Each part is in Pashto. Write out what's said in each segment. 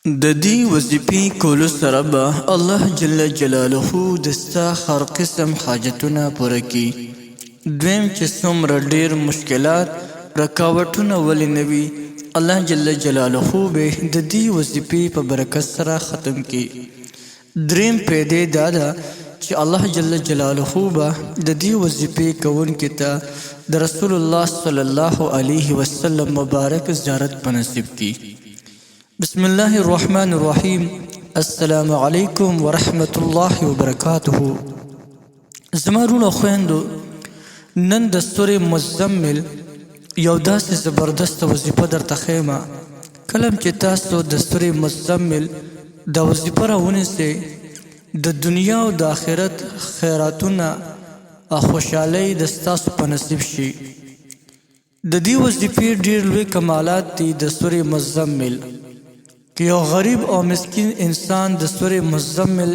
د دې وظیفې کولو سره به الله جل جلاله د ستا هر قسم حاجتونه پوره کړي. دویم چې څومره ډېر مشکلات رکاوټونه ولې نه وي، الله جل جلاله به د دې وظیفې په برکت سره ختم کړي. دریم پیدا دا ده چې الله جل جلاله به د دې وظیفې کوونکي ته د رسول الله صلی الله علیه وسلم مبارک زیارت په نصیب کړي. بسم الله الرحمن الرحیم. السلام علیکم ورحمت الله وبرکاته. زما وروڼو خویندو، نن د سورې مزمل یو داسې زبردست وظیفه درته ښیمه. کله چې تاسو د سورې مزمل دا وظیفه راونیسئ، د دنیا او د آخرت خیراتونه او خوشحالۍ د ستاسو په نصیب شي. د دې وظیفې ډېر لوی کمالات دي. د سورې مزمل که یو غریب او مسکین انسان د سورې مزمل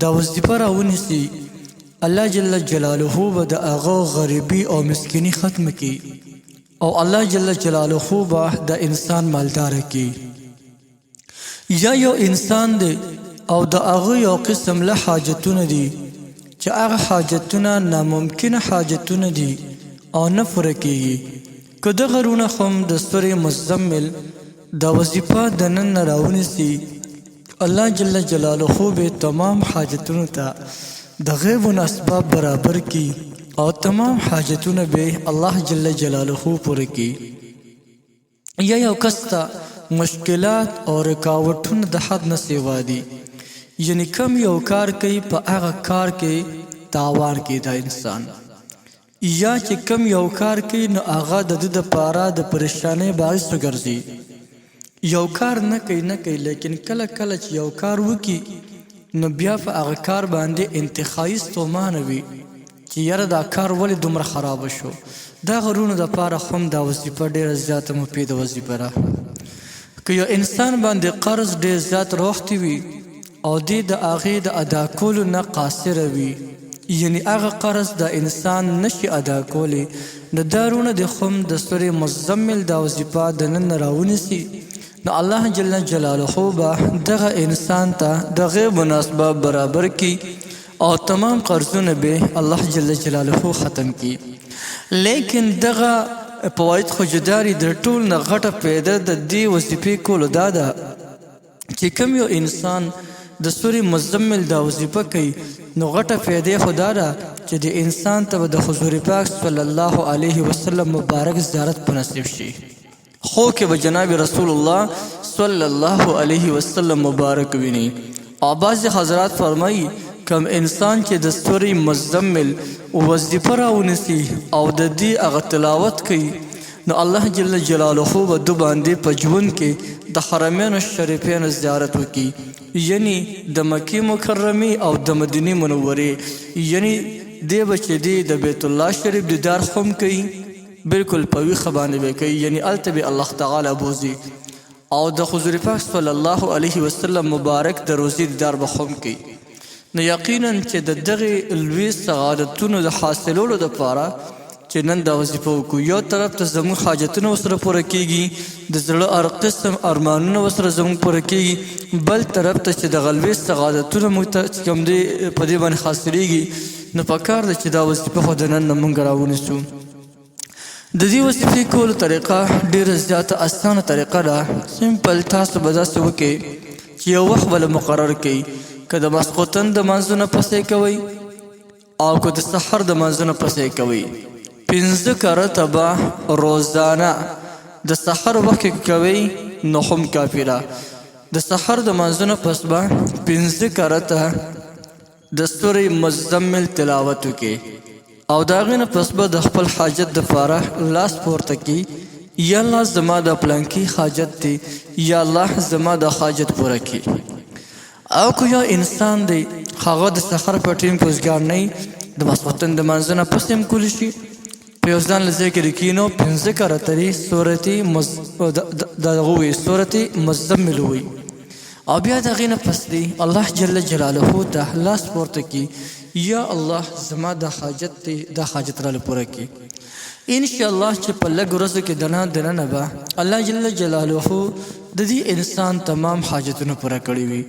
دا وظیفه راونیسي، الله جل جلاله به د هغه غریبي او مسکیني ختمه کړي او الله جل جلاله به د انسان مالداره کړي. یا یو انسان دی او د هغه یو قسم له حاجتونه دي چې هغه حاجتونه ناممکنه حاجتونه دي او نه پوره کېږي. که دغه وروڼه هم د سورې مزمل دا وظیفه د نن راونیسي، الله جل جلاله به تمام حاجتونو ته د غیبونو اسباب برابر کړي او تمام حاجتونه به الله جل جلاله پوره کړي. یا یو کس ته مشکلات او رکاوټونه د حد نه سیوا دي، یعنی کم یو کار کوي په هغه کار کې تاوان کوي دا انسان، یا چې کم یو کار کوي نو هغه د ده دپاره د پریشانۍ باعث وګرځي. یو کار نه کوي لیکن کله کله چې یو کار وکړي نو بیا په هغه کار باندې انتخابي ستومانه وي چې یاره دا کار ولې دومره خرابه شو. دغه وروڼو دپاره هم دا وظیفه ډېره زیاته مفیده وظیفه ده. که یو انسان باندې قرض ډېر زیات راوښتی وي او دی د هغې د ادا کولو نه قاصره وي، یعنی هغه قرض د انسان نشي ادا کولی، نو دا وروڼه د هم د سورې مزمل دا وظیفه د نن راونیسي، نو الله جل جلاله به دغه انسان ته د غیبونو اسباب برابر کړي او تمام قرضونه به الله جل جلاله ختم کړي. لیکن دغه فواید خو جداري د ټول نه غټه پیدا د دې وظیفې کولو دا ده چې کوم یو انسان د سورې مزمل دا وظیفه کوي نو غټه پیدا خو دا ده چې د انسان ته د حضور پاک صلی الله علیه وسلم مبارک زیارت په نصیب شي. خو کې به جناب رسول الله صلی الله علیه وسلم مبارک ویني. او بعض حضرات فرمایي کم انسان چې د سورې مزمل وظیفه راونیسي او د دې هغه تلاوت کوي نو الله جل جلاله به ده باندې په ژوند کې د حرمینو شریفینو زیارت وکړي، یعنی د مکې مکرمې او د مدینې منورې، یعنی دی به چې دی د بیت الله شریف دیدار هم کوي، بالکل په ویښه باندې به کوي، یعنی هلته به الله تعالی بوځي او د حضور پاک صلی الله علیه وسلم مبارک د روضې دیدار به هم کوي. نو یقینا چې د دغې لوی سعادتونو د حاصلولو دپاره چې نن دا وظیفه وکړو، یو طرف ته زموږ حاجتونه ورسره پوره کېږي، د زړه هر قسم ارمانونه ورسره زموږ پوره کېږي، بل طرف ته چې دغه لوی سعادتونه موږ ته چې کوم دی په دې باندې حاصلېږي، نو پکار ده چې دا وظیفه خو د نن نه موږ راونیسو. د دې وظیفې کولو طریقه ډېره زیاته اسانه طریقه ده. سمپل تاسو به داسې وکړئ چې یو وخت به مقرر کړئ، که د ماسخوتن د لمانځه نه پسې کوئ او که د سحر د لمانځه نه پسې کوئ، 5 کرته به روزانه د سحر وخت کې کوئ نو هم کافي ده. د سحر د لمانځه نه پس به 5 کرته د سورې مزمل تلاوت وکړئ او د هغې نه پس به د خپل حاجت دپاره لاس پورته کړي، یا الله زما د پلانکي حاجت دی، یا الله زما د حاجت پوره کړي. او که یو انسان دی هغه د سحر په ټیم کې وزګار نه وي، د ماسخوتن د لمانځه نه پس هم کولی شي، په یو ځان له ځای کې کښېنو 5 کرته دې سورت مزمل ووایي او بیا د هغې نه پس دی الله جل جلاله ته لاس پورته کړي، یا الله زما دا حاجت دی دا حاجت را پوره کی. ان شاء الله چې په لږ ورځو کې دننه به الله جل جلاله د دې انسان تمام حاجتونه پوره کړي وي.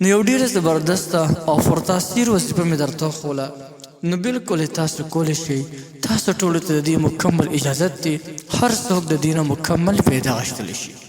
نو یو ډېره زبردسته او پرتاثیر وظیفه مې درته وښوله، نو بالکل تاسو کولی شئ. تاسو ټولو ته د دې مکمل اجازت دی، هر څوک د دې نه مکمل فایده اخیستلی شي.